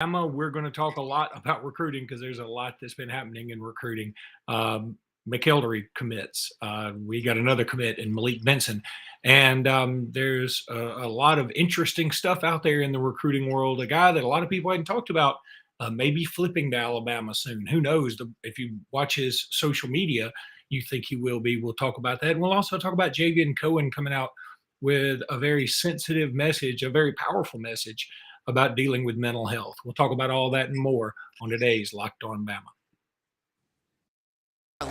Emma, we're going to talk a lot about recruiting because there's a lot that's been happening in recruiting. McElderry commits. We got another commit in Malik Benson. And there's a lot of interesting stuff out there in the recruiting world. A guy that a lot of people hadn't talked about, maybe flipping to Alabama soon. Who knows? If you watch his social media, you think he will be. We'll talk about that. And we'll also talk about Javian Cohen coming out with a very sensitive message, a very powerful message about dealing with mental health. We'll talk about all that and more on today's Locked On Bama.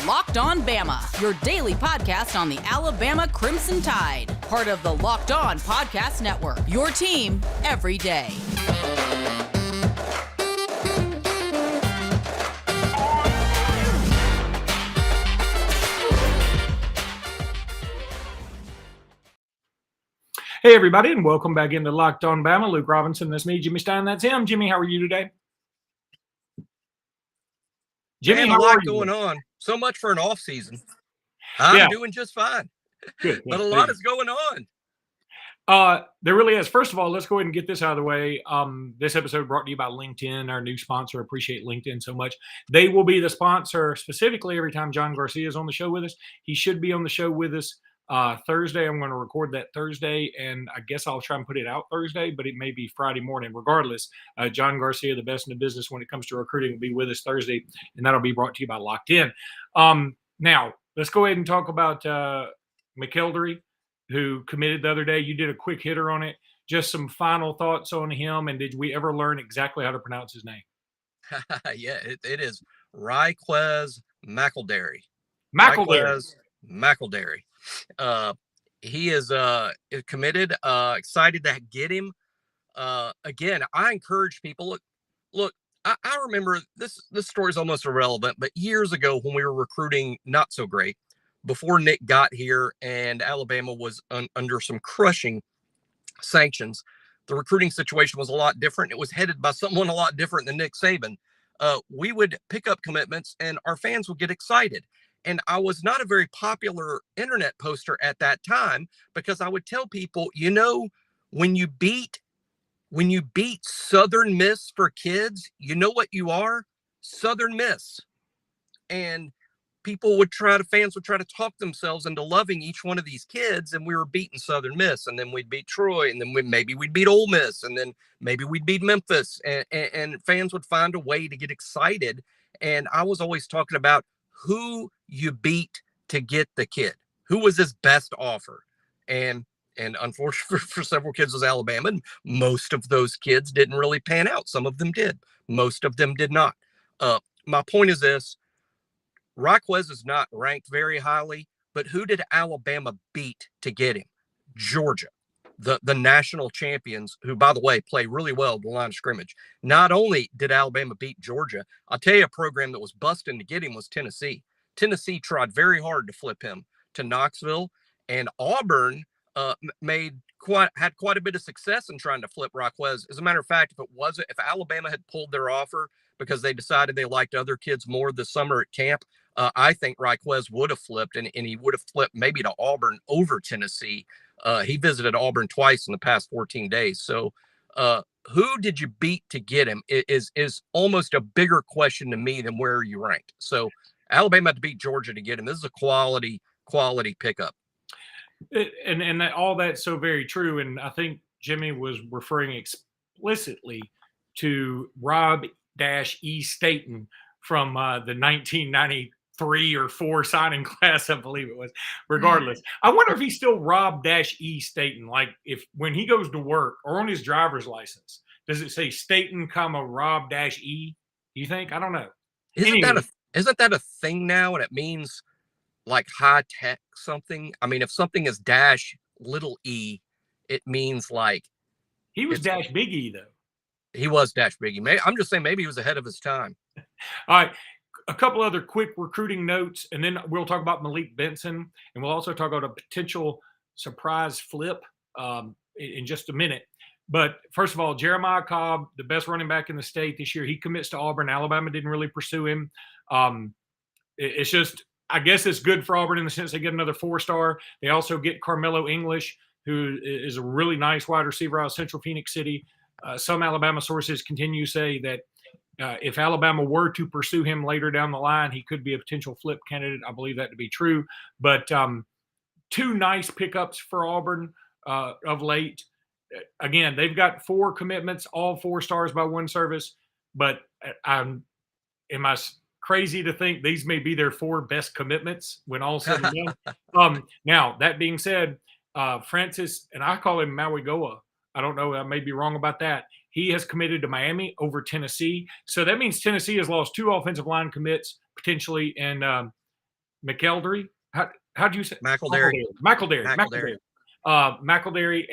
Locked On Bama, your daily podcast on the Alabama Crimson Tide. Part of the Locked On Podcast Network, your team every day. Hey, everybody, and welcome back into Locked On Bama. Luke Robinson, that's me. Jimmy Stein, that's him. Jimmy, how are you today? Jimmy, how are you? Going on? So much for an off season. I'm doing just fine. Good. But a lot is going on. There really is. First of all, let's go ahead and get this out of the way. This episode brought to you by LinkedIn, our new sponsor. Appreciate LinkedIn so much. They will be the sponsor specifically every time John Garcia is on the show with us. He should be on the show with us Thursday. I'm going to record that Thursday, and I guess I'll try and put it out Thursday, but it may be Friday morning. Regardless, John Garcia, the best in the business when it comes to recruiting, will be with us Thursday, and that'll be brought to you by Locked In. Now, let's go ahead and talk about McElderry, who committed the other day. You did a quick hitter on it. Just some final thoughts on him, and did we ever learn exactly how to pronounce his name? Yeah, it is Ryquez McElderry. McElderry. He is committed, excited to get him. Again, I encourage people, look, I remember this story is almost irrelevant, but years ago when we were recruiting not so great, before Nick got here and Alabama was under some crushing sanctions, the recruiting situation was a lot different. It was headed by someone a lot different than Nick Saban. We would pick up commitments and our fans would get excited. And I was not a very popular internet poster at that time because I would tell people, when you beat Southern Miss for kids, you know what you are? Southern Miss. And fans would try to talk themselves into loving each one of these kids. And we were beating Southern Miss, and then we'd beat Troy, and then maybe we'd beat Ole Miss, and then maybe we'd beat Memphis. And fans would find a way to get excited. And I was always talking about who you beat to get the kid, who was his best offer. And unfortunately for several kids was Alabama. And most of those kids didn't really pan out. Some of them did. Most of them did not. My point is this: Ryquez is not ranked very highly, but who did Alabama beat to get him? Georgia, the national champions, who, by the way, play really well at the line of scrimmage. Not only did Alabama beat Georgia, I'll tell you a program that was busting to get him was Tennessee. Tennessee tried very hard to flip him to Knoxville, and Auburn had quite a bit of success in trying to flip Ryquez. As a matter of fact, if Alabama had pulled their offer because they decided they liked other kids more this summer at camp, I think Ryquez would have flipped, and he would have flipped maybe to Auburn over Tennessee. He visited Auburn twice in the past 14 days. So who did you beat to get him is almost a bigger question to me than where are you ranked. So Alabama had to beat Georgia to get him. This is a quality pickup. And all that's so very true. And I think Jimmy was referring explicitly to Rob-E. Staten from the 1993 or 4 signing class, I believe it was. Regardless, I wonder if he's still Rob-E. Staten. Like if when he goes to work or on his driver's license, does it say Staten, Rob-E? Do you think? I don't know. Isn't that a thing now? And it means like high tech something. I mean, if something is -e, it means like he was -big E though. He was -big E. I'm just saying maybe he was ahead of his time. All right. A couple other quick recruiting notes, and then we'll talk about Malik Benson, and we'll also talk about a potential surprise flip in just a minute. But first of all, Jeremiah Cobb, the best running back in the state this year, he commits to Auburn. Alabama didn't really pursue him. It's just, I guess it's good for Auburn in the sense they get another 4-star. They also get Carmelo English, who is a really nice wide receiver out of Central Phoenix City. Some Alabama sources continue to say that if Alabama were to pursue him later down the line, he could be a potential flip candidate. I believe that to be true. But two nice pickups for Auburn of late. Again, they've got 4 commitments, all 4 stars by one service. But am I crazy to think these may be their 4 best commitments when all said and done? Now, that being said, Francis, and I call him Mawigoa. I don't know. I may be wrong about that. He has committed to Miami over Tennessee. So that means Tennessee has lost 2 offensive line commits potentially. And McElderry, how do you say? McElderry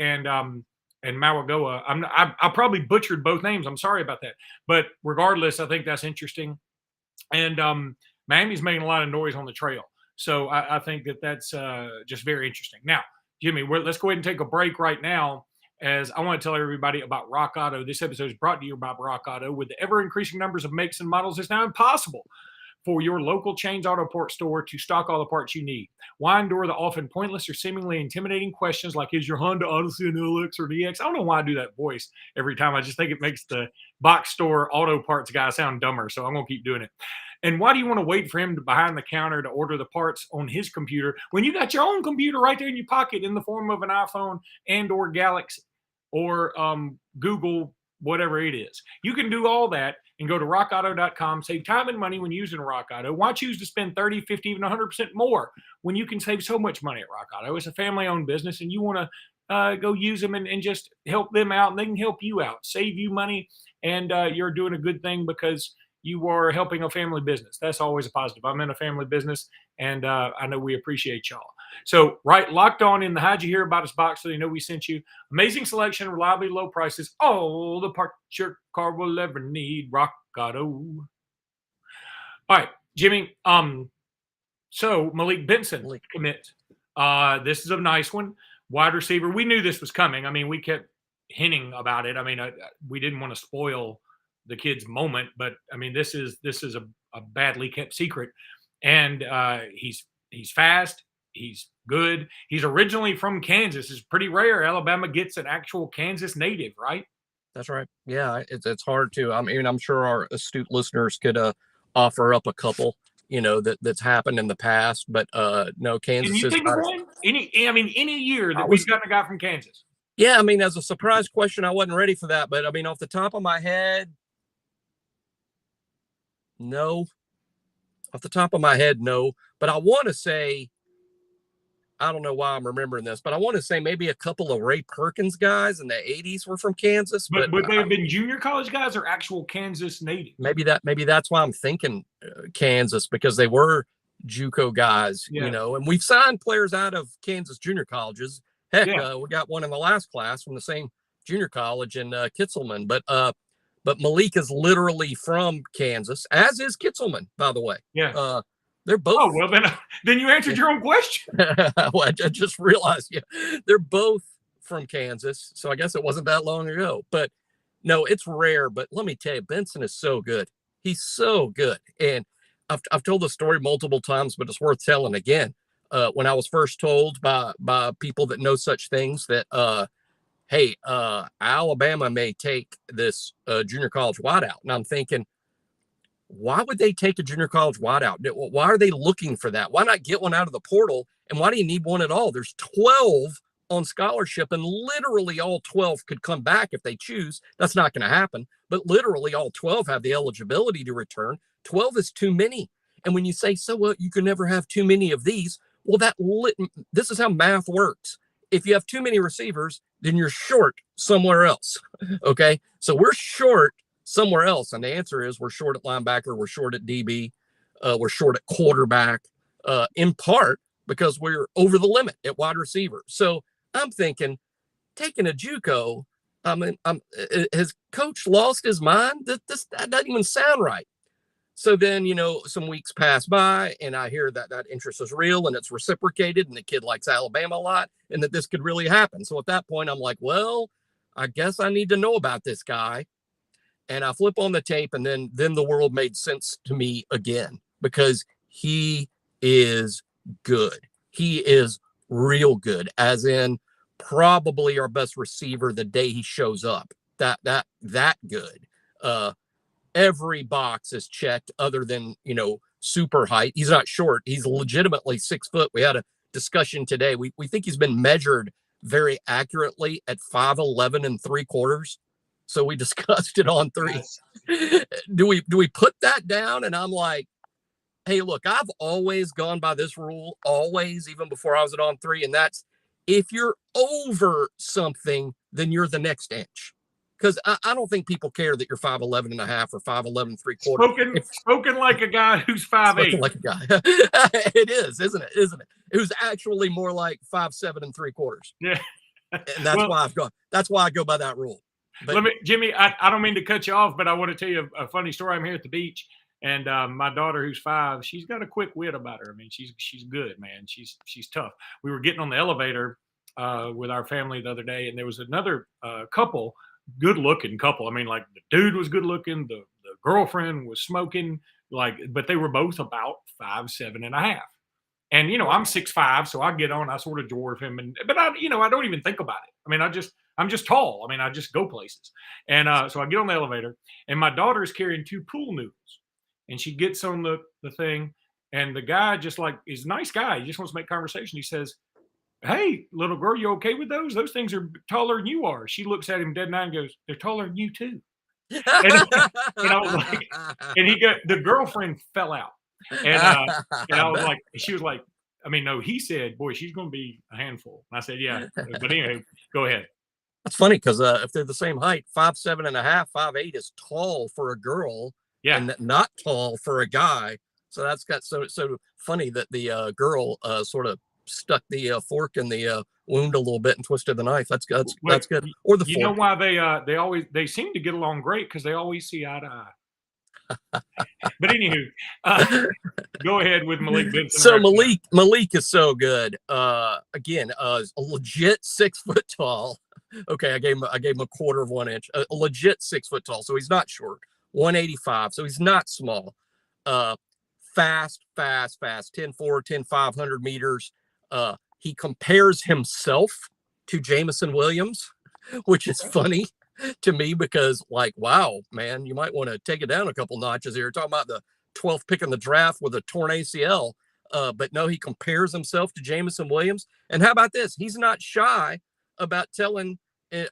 and Mawigoa. I probably butchered both names. I'm sorry about that. But regardless, I think that's interesting. And Miami's making a lot of noise on the trail. So I think that's just very interesting. Now, Jimmy, let's go ahead and take a break right now, as I want to tell everybody about Rock Auto. This episode is brought to you by Rock Auto. With the ever-increasing numbers of makes and models, it's now impossible for your local Chains Auto Parts store to stock all the parts you need. Why endure the often pointless or seemingly intimidating questions like, is your Honda Odyssey an LX or DX? I don't know why I do that voice every time. I just think it makes the box store auto parts guy sound dumber, so I'm going to keep doing it. And why do you want to wait for him to behind the counter to order the parts on his computer when you got your own computer right there in your pocket in the form of an iPhone and or Galaxy or Google, whatever it is? You can do all that and go to rockauto.com, save time and money when using Rock Auto. Why choose to spend 30, 50, even 100% more when you can save so much money at Rock Auto? It's a family-owned business, and you want to go use them and just help them out, and they can help you out, save you money, and you're doing a good thing because you are helping a family business. That's always a positive. I'm in a family business, and I know we appreciate y'all. So, right, locked on in the How'd You Hear About Us box, so they know we sent you. Amazing selection, reliably low prices, all the parts your car will ever need. Rock Auto. All right, Jimmy. So Malik Benson commit. This is a nice one. Wide receiver. We knew this was coming. I mean, we kept hinting about it. I mean, we didn't want to spoil the kid's moment, but I mean, this is a badly kept secret. And he's fast. He's good. He's originally from Kansas. It's pretty rare Alabama gets an actual Kansas native, right? That's right. Yeah, it's hard to. I mean, I'm sure our astute listeners could offer up a couple, that's happened in the past. But no, Kansas. Can you think of one? Any year that we've gotten a guy from Kansas. Yeah, I mean, as a surprise question, I wasn't ready for that. But I mean, off the top of my head, no. Off the top of my head, no. But I want to say, I don't know why I'm remembering this, but I want to say maybe a couple of Ray Perkins guys in the 80s were from Kansas. But would they have been junior college guys or actual Kansas natives? Maybe that's why I'm thinking Kansas, because they were JUCO guys, and we've signed players out of Kansas junior colleges. Heck, we got one in the last class from the same junior college in Kitzelman. But Malik is literally from Kansas, as is Kitzelman, by the way. Yeah. They're both. Oh, well, then you answered your own question. Well, I just realized, they're both from Kansas. So I guess it wasn't that long ago. But no, it's rare. But let me tell you, Benson is so good. He's so good. And I've told the story multiple times, but it's worth telling again. When I was first told by people that know such things that, hey, Alabama may take this junior college wideout. And I'm thinking, why would they take a junior college wideout? Why are they looking for that? Why not get one out of the portal? And why do you need one at all? There's 12 on scholarship, and literally all 12 could come back if they choose. That's not going to happen. But literally all 12 have the eligibility to return. 12 is too many. And when you say, so what, you can never have too many of these. Well, this is how math works. If you have too many receivers, then you're short somewhere else. Okay. So we're short somewhere else. And the answer is we're short at linebacker. We're short at DB. We're short at quarterback, in part because we're over the limit at wide receiver. So I'm thinking, taking a JUCO, has coach lost his mind? That doesn't even sound right. So then, some weeks pass by and I hear that interest is real and it's reciprocated and the kid likes Alabama a lot and that this could really happen. So at that point, I'm like, well, I guess I need to know about this guy. And I flip on the tape, and then the world made sense to me again, because he is good. He is real good, as in probably our best receiver the day he shows up. that good. Every box is checked other than, super height. He's not short. He's legitimately 6 foot. We had a discussion today. We think he's been measured very accurately at 5'11 3/4. So we discussed it on 3. Yes. Do we put that down? And I'm like, hey, look, I've always gone by this rule, always, even before I was at On 3. And that's, if you're over something, then you're the next inch. Because I don't think people care that you're 5'11 and a half or 5'11 3/4. Spoken like a guy who's 5'8. Like a guy. It is, isn't it? Who's actually more like 5'7 3/4. Yeah. And that's why I go by that rule. But Jimmy, I don't mean to cut you off, but I want to tell you a funny story. I'm here at the beach, and my daughter, who's 5, she's got a quick wit about her. I mean, she's good, man. She's tough. We were getting on the elevator with our family the other day, and there was another couple, good-looking couple. I mean, like, the dude was good-looking, the girlfriend was smoking, but they were both about 5'7 and a half. And I'm 6'5", so I get on. I sort of dwarf him, but I don't even think about it. I mean, I'm just tall. I mean, I just go places. And so I get on the elevator, and my daughter is carrying 2 pool noodles, and she gets on the thing, and the guy just is a nice guy. He just wants to make conversation. He says, "Hey, little girl, you okay with those? Those things are taller than you are." She looks at him dead in the eye and goes, "They're taller than you too." And I was like, and the girlfriend fell out. And I was like, she was like, I mean, no, he said, "Boy, she's going to be a handful." And I said, "Yeah." But anyway, go ahead. That's funny because if they're the same height, 5'7 and a half, 5'8 is tall for a girl, and not tall for a guy. So that's got so funny that the girl sort of stuck the fork in the wound a little bit and twisted the knife. That's good. Or the fork. You know why they seem to get along great, because they always see eye to eye. But anywho, go ahead with Malik Benson. So Malik is so good. Again, a legit 6 foot tall. Okay, I gave him a quarter of 1 inch. A legit 6 foot tall. So he's not short. 185. So he's not small. Fast. 10-4, 10-500 meters. He compares himself to Jameson Williams, which is funny to me because, wow, man, you might want to take it down a couple notches here. Talking about the 12th pick in the draft with a torn ACL. But no, he compares himself to Jameson Williams. And how about this? He's not shy about telling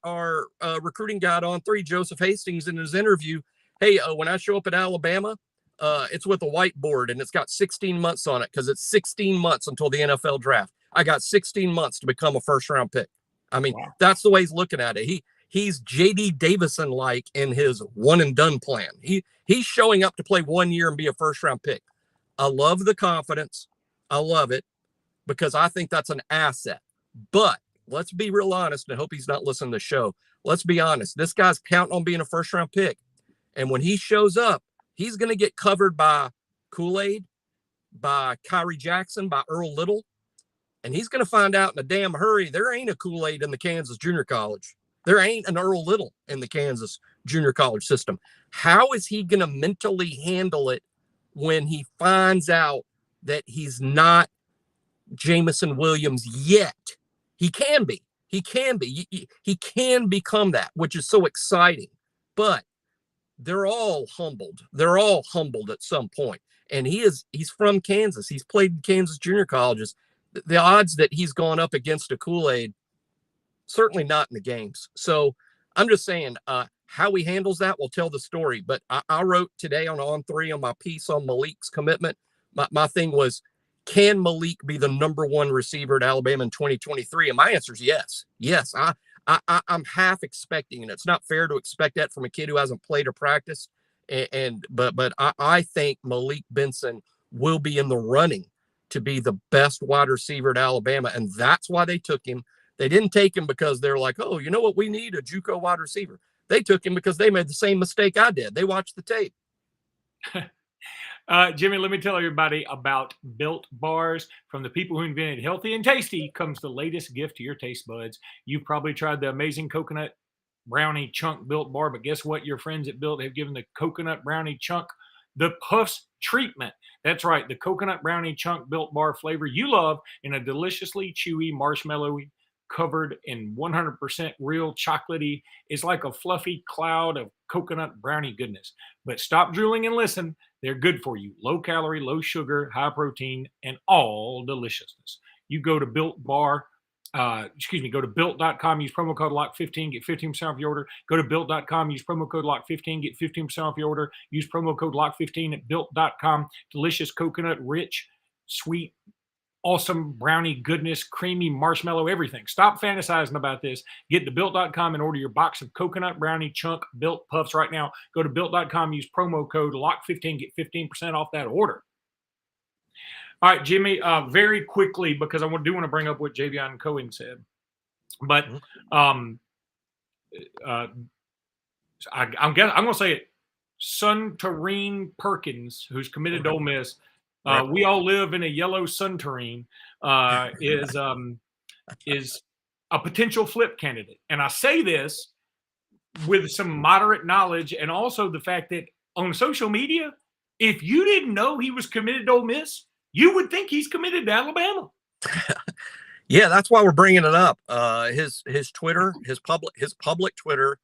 our recruiting guy on 3, Joseph Hastings, in his interview, hey, when I show up at Alabama, it's with a whiteboard and it's got 16 months on it because it's 16 months until the NFL draft. I got 16 months to become a first-round pick. I mean, wow. That's the way he's looking at it. He's J.D. Davison-like in his one-and-done plan. He's showing up to play 1 year and be a first-round pick. I love the confidence. I love it because I think that's an asset. But let's be real honest, and I hope he's not listening to the show. Let's be honest. This guy's counting on being a first-round pick. And when he shows up, he's going to get covered by Kool-Aid, by Kyrie Jackson, by Earl Little. And he's going to find out in a damn hurry there ain't a Kool-Aid in the Kansas junior college. There ain't an Earl Little in the Kansas junior college system. How is he going to mentally handle it when he finds out that he's not Jameson Williams yet? He can be. He can become that, which is so exciting. But they're all humbled. They're all humbled at some point. And he's from Kansas. He's played in Kansas junior colleges. The odds that he's gone up against a Kool-Aid, certainly not in the games. So I'm just saying how he handles that will tell the story. But I wrote today on 3 on my piece on Malik's commitment. My thing was, can Malik be the number 1 receiver at Alabama in 2023? And my answer is yes. Yes, I'm half expecting, and it's not fair to expect that from a kid who hasn't played or practiced. But I think Malik Benson will be in the running to be the best wide receiver at Alabama, and that's why they took him. They didn't take him because they're like, oh, you know what, we need a JUCO wide receiver. They took him because they made the same mistake I did. They watched the tape. Jimmy, let me tell everybody about Built Bars. From the people who invented healthy and tasty comes the latest gift to your taste buds. You've probably tried the amazing coconut brownie chunk Built Bar, but guess what? Your friends at Built have given the coconut brownie chunk the Puffs treatment. That's right, the coconut brownie chunk Built Bar flavor you love in a deliciously chewy, marshmallowy covered in 100% real chocolatey. It's like a fluffy cloud of coconut brownie goodness. But stop drooling and listen. They're good for you. Low calorie, low sugar, high protein, and all deliciousness. You go to go to built.com, use promo code LOCK15, get 15% off your order. Go to built.com, use promo code LOCK15, get 15% off your order. Use promo code LOCK15 at built.com. Delicious coconut, rich, sweet, awesome brownie goodness, creamy marshmallow, everything. Stop fantasizing about this. Get to built.com and order your box of coconut brownie chunk Built Puffs right now. Go to built.com, use promo code LOCK15, get 15% off that order. All right, Jimmy, very quickly, because I do want to bring up what Javion Cohen said. But I'm going to say it. Suntarine Perkins, who's committed to Ole Miss, we all live in a yellow Suntarine, is a potential flip candidate. And I say this with some moderate knowledge, and also the fact that on social media, if you didn't know he was committed to Ole Miss, you would think he's committed to Alabama. Yeah, that's why we're bringing it up. His Twitter, his public Twitter.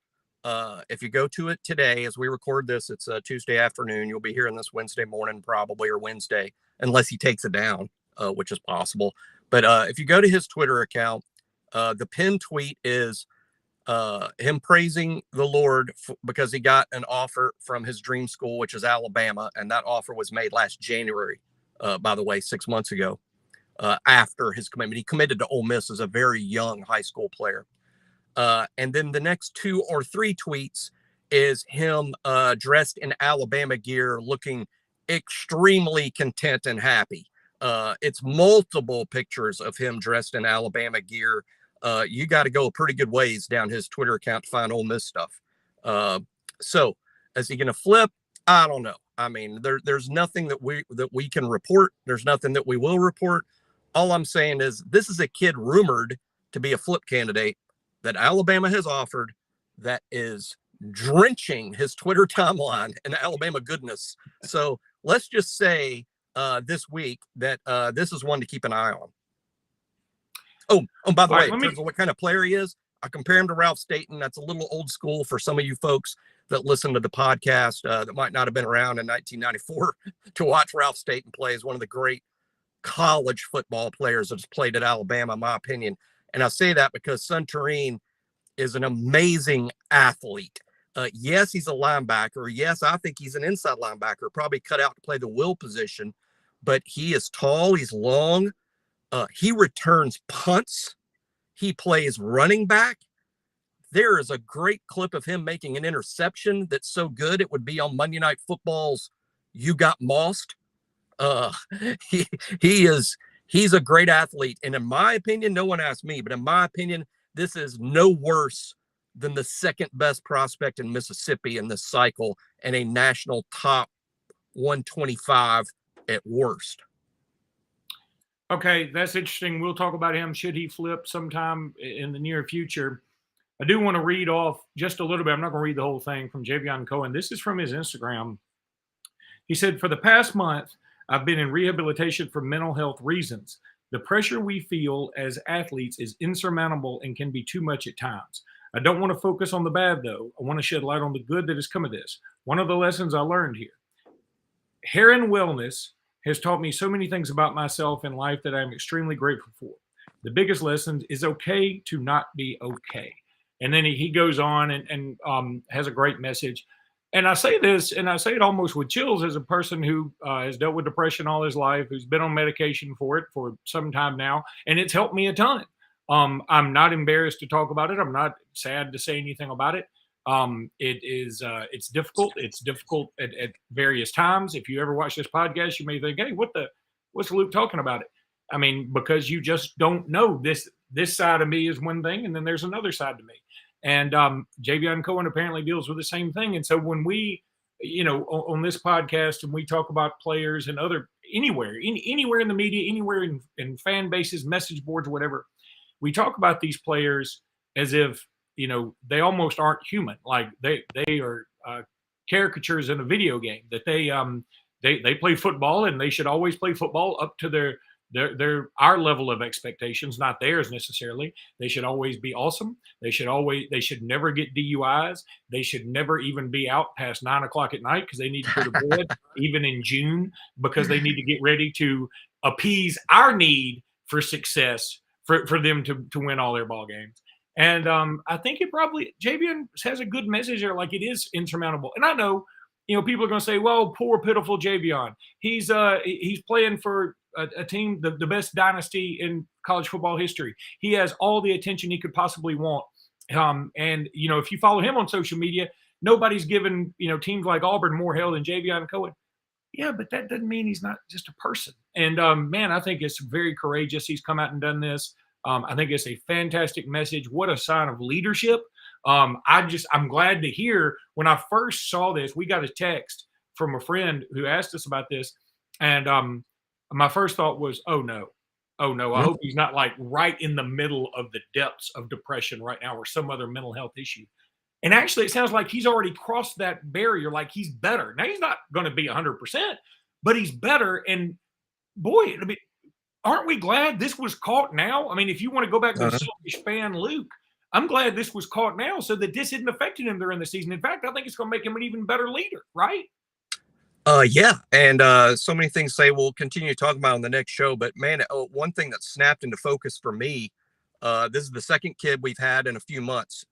If you go to it today, as we record this, it's Tuesday afternoon. You'll be hearing this Wednesday morning, probably, or Wednesday, unless he takes it down, which is possible. But if you go to his Twitter account, the pinned tweet is him praising the Lord because he got an offer from his dream school, which is Alabama, and that offer was made last January. By the way, 6 months ago, after his commitment. He committed to Ole Miss as a very young high school player. And then the next 2 or 3 tweets is him dressed in Alabama gear, looking extremely content and happy. It's multiple pictures of him dressed in Alabama gear. You got to go a pretty good ways down his Twitter account to find Ole Miss stuff. So is he going to flip? I don't know. I mean, there's nothing that we can report. There's nothing that we will report. All I'm saying is this is a kid rumored to be a flip candidate that Alabama has offered that is drenching his Twitter timeline in Alabama goodness. So let's just say this week that this is one to keep an eye on. Oh, by the way, in terms of what kind of player he is, I compare him to Ralph Staten. That's a little old school for some of you folks that listen to the podcast that might not have been around in 1994 to watch Ralph Staten play. Is one of the great college football players that's played at Alabama, in my opinion. And I say that because Suntarine is an amazing athlete. Yes, he's a linebacker. Yes, I think he's an inside linebacker, probably cut out to play the will position, but he is tall. He's long. He returns punts. He plays running back. There is a great clip of him making an interception that's so good it would be on Monday Night Football's You Got Mossed. He's a great athlete. And in my opinion, no one asked me, but in my opinion, this is no worse than the second best prospect in Mississippi in this cycle and a national top 125 at worst. Okay, that's interesting. We'll talk about him. Should he flip sometime in the near future? I do want to read off just a little bit. I'm not going to read the whole thing from Javion Cohen. This is from his Instagram. He said, for the past month, I've been in rehabilitation for mental health reasons. The pressure we feel as athletes is insurmountable and can be too much at times. I don't want to focus on the bad, though. I want to shed light on the good that has come of this. One of the lessons I learned here. Heron Wellness has taught me so many things about myself and life that I'm extremely grateful for. The biggest lesson is okay to not be okay. And then he goes on and has a great message. And I say this, and I say it almost with chills as a person who has dealt with depression all his life, who's been on medication for it for some time now, and it's helped me a ton. I'm not embarrassed to talk about it. I'm not sad to say anything about it. It's difficult. It's difficult at various times. If you ever watch this podcast, you may think, hey, what's Luke talking about it? I mean, because you just don't know this side of me is one thing, and then there's another side to me. And Javion Cohen apparently deals with the same thing. And so when we, on this podcast, and we talk about players and anywhere in the media, anywhere in fan bases, message boards, whatever, we talk about these players as if, they almost aren't human. Like they are caricatures in a video game, that they play football and they should always play football up to they're our level of expectations, not theirs necessarily. They should always be awesome. They should never get DUIs. They should never even be out past 9 o'clock at night because they need to go to bed even in June, because they need to get ready to appease our need for success for them to win all their ball games. And I think Javion has a good message there. Like, it is insurmountable. And I know, people are going to say, well, poor, pitiful Javion. He's playing for a team, the best dynasty in college football history. He has all the attention he could possibly want. And if you follow him on social media, nobody's given, teams like Auburn more hell than Javion Cohen. Yeah, but that doesn't mean he's not just a person. And, man, I think it's very courageous. He's come out and done this. I think it's a fantastic message. What a sign of leadership. I'm glad to hear, when I first saw this, we got a text from a friend who asked us about this. And my first thought was, oh no. I hope he's not like right in the middle of the depths of depression right now or some other mental health issue. And actually, it sounds like he's already crossed that barrier. Like, he's better. Now, he's not going to be 100%, but he's better. And boy, aren't we glad this was caught now? I mean, if you want to go back to the selfish fan, Luke, I'm glad this was caught now so that this isn't affecting him during the season. In fact, I think it's going to make him an even better leader, right? Yeah. And so many things we'll continue talking about on the next show. But, man, one thing that snapped into focus for me, this is the second kid we've had in a few months.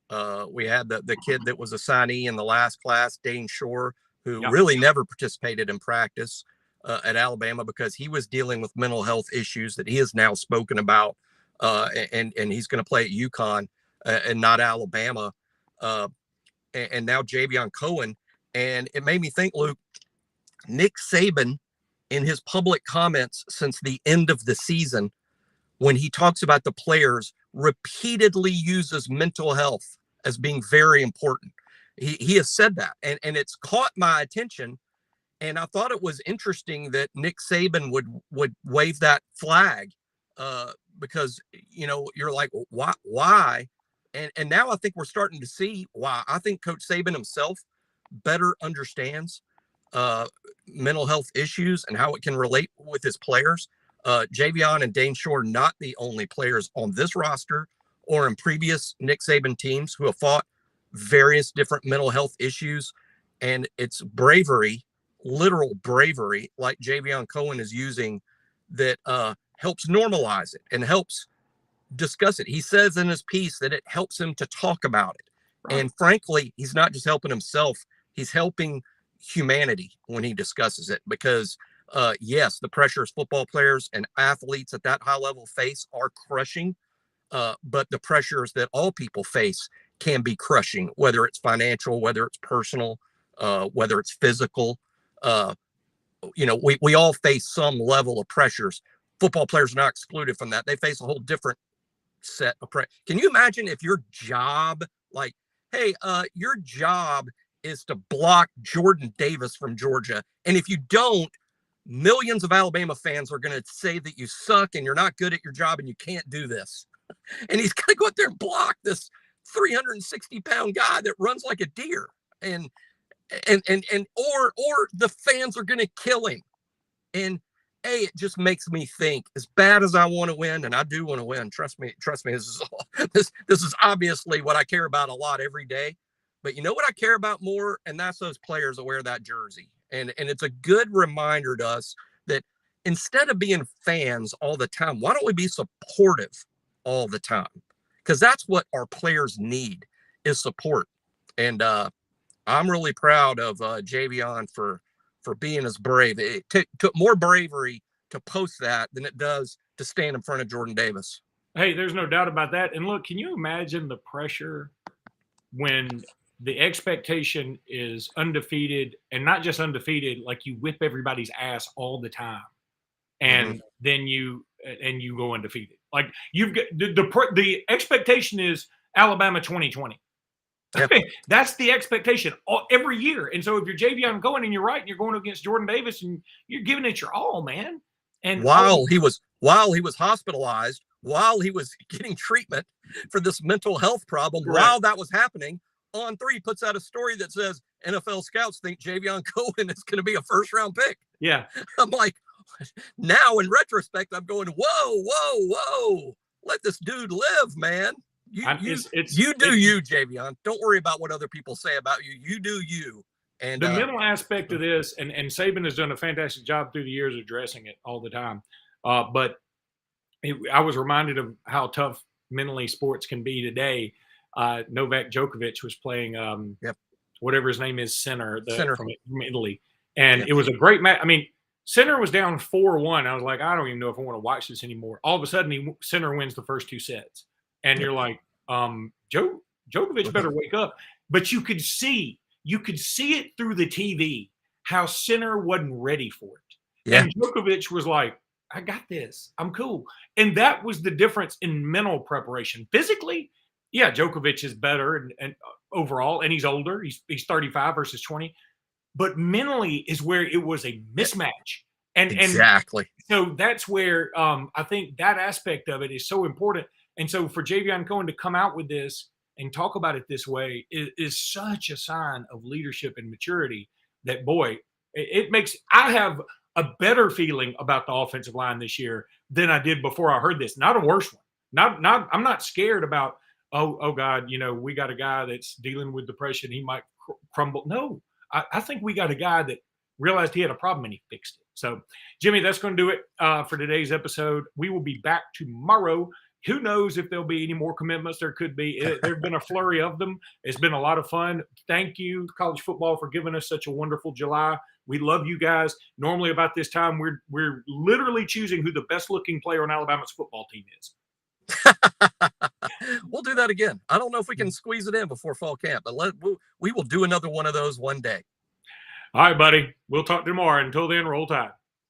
We had the kid that was a signee in the last class, Dane Shore, who really never participated in practice at Alabama because he was dealing with mental health issues that he has now spoken about. And he's going to play at UConn and not Alabama. And now Javion Cohen. And it made me think, Luke, Nick Saban, in his public comments since the end of the season, when he talks about the players, repeatedly uses mental health as being very important. He has said that, and it's caught my attention. And I thought it was interesting that Nick Saban would wave that flag because, you're like, why? And now I think we're starting to see why. I think Coach Saban himself better understands mental health issues and how it can relate with his players. Javion and Dane Shore, not the only players on this roster or in previous Nick Saban teams who have fought various different mental health issues. And it's bravery, literal bravery, like Javion Cohen is using, that helps normalize it and helps discuss it. He says in his piece that it helps him to talk about it. Right. And frankly, he's not just helping himself, he's helping humanity when he discusses it, because yes, the pressures football players and athletes at that high level face are crushing, but the pressures that all people face can be crushing, whether it's financial, whether it's personal, whether it's physical. We all face some level of pressures. Football players are not excluded from that. They face a whole different set of pressure. Can you imagine if your job, like, hey, your job is to block Jordan Davis from Georgia, and if you don't, millions of Alabama fans are going to say that you suck and you're not good at your job and you can't do this. And he's going to go out there and block this 360-pound guy that runs like a deer. And the fans are going to kill him. And it just makes me think, as bad as I want to win, and I do want to win, trust me, this is obviously what I care about a lot every day. But you know what I care about more? And that's those players that wear that jersey. And it's a good reminder to us that instead of being fans all the time, why don't we be supportive all the time? Because that's what our players need, is support. And I'm really proud of Javion for being as brave. It took more bravery to post that than it does to stand in front of Jordan Davis. Hey, there's no doubt about that. And look, can you imagine the pressure when the expectation is undefeated, and not just undefeated, like you whip everybody's ass all the time, and then you go undefeated. Like, you've got the expectation is Alabama 2020. Yep. That's the expectation every year. And so if you're Javion Cohen and you're right, and you're going against Jordan Davis and you're giving it your all, man. And while he was hospitalized, while he was getting treatment for this mental health problem, right, while that was happening, On 3 puts out a story that says NFL scouts think Javion Cohen is going to be a first-round pick. Yeah. I'm like, Now in retrospect, I'm going, whoa. Let this dude live, man. You do you, Javion. Don't worry about what other people say about you. You do you. And the mental aspect of this, and Saban has done a fantastic job through the years addressing it all the time. But I was reminded of how tough mentally sports can be today. Novak Djokovic was playing whatever his name is, center from Italy. And it was a great match. I mean, center was down 4-1. I was like, I don't even know if I want to watch this anymore. All of a sudden, center wins the first 2 sets. And you're like, Djokovic better wake up. But you could see it through the TV how center wasn't ready for it. Yeah. And Djokovic was like, I got this. I'm cool. And that was the difference in mental preparation. Physically, yeah, Djokovic is better and overall, and he's older. He's 35 versus 20. But mentally is where it was a mismatch. Exactly. And so that's where I think that aspect of it is so important. And so for Javion Cohen to come out with this and talk about it this way is such a sign of leadership and maturity that, boy, it makes – I have a better feeling about the offensive line this year than I did before I heard this. Not a worse one. I'm not scared about, oh God, we got a guy that's dealing with depression. He might crumble. No, I think we got a guy that realized he had a problem and he fixed it. So, Jimmy, that's going to do it for today's episode. We will be back tomorrow. Who knows if there'll be any more commitments? There could be. There have been a flurry of them. It's been a lot of fun. Thank you, college football, for giving us such a wonderful July. We love you guys. Normally about this time, we're literally choosing who the best-looking player on Alabama's football team is. We'll do that again. I don't know if we can squeeze it in before fall camp, but we will do another one of those one day. All right, buddy. We'll talk tomorrow. Until then, roll tide.